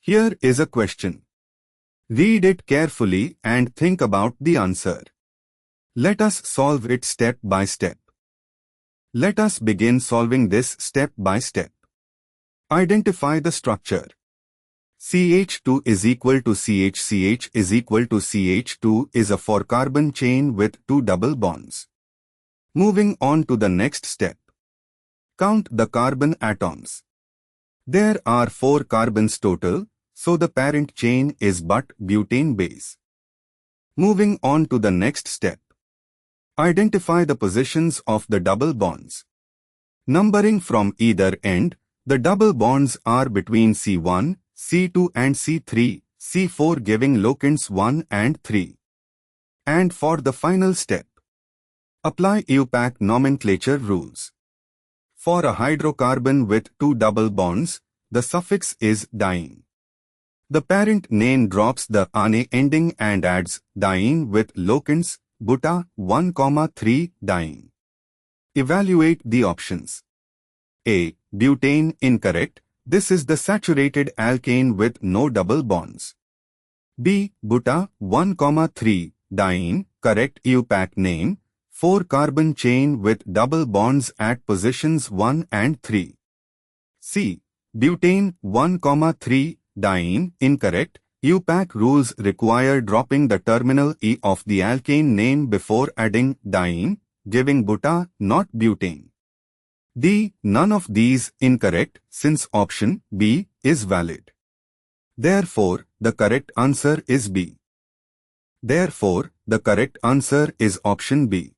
Here is a question. Read it carefully and think about the answer. Let us solve it step by step. Let us begin solving this step by step. Identify the structure. CH2 is equal to CH. CH is equal to CH2 is a 4-carbon chain with 2 double bonds. Moving on to the next step. Count the carbon atoms. There are 4 carbons total, so the parent chain is but butane base. Moving on to the next step. Identify the positions of the double bonds. Numbering from either end, the double bonds are between C1, C2 and C3, C4 giving locants 1 and 3. And for the final step, apply IUPAC nomenclature rules. For a hydrocarbon with 2 double bonds, the suffix is diene. The parent name drops the ane ending and adds diene with locants buta 1, 3 diene. Evaluate the options. A. Butane incorrect. This is the saturated alkane with no double bonds. B. Buta 1, 3 diene correct IUPAC name 4-carbon chain with double bonds at positions 1 and 3. C. Butane 1, 3 diene incorrect. IUPAC rules require dropping the terminal E of the alkane name before adding diene, giving buta, not butane. D. None of these incorrect since option B is valid. Therefore, the correct answer is B. Therefore, the correct answer is option B.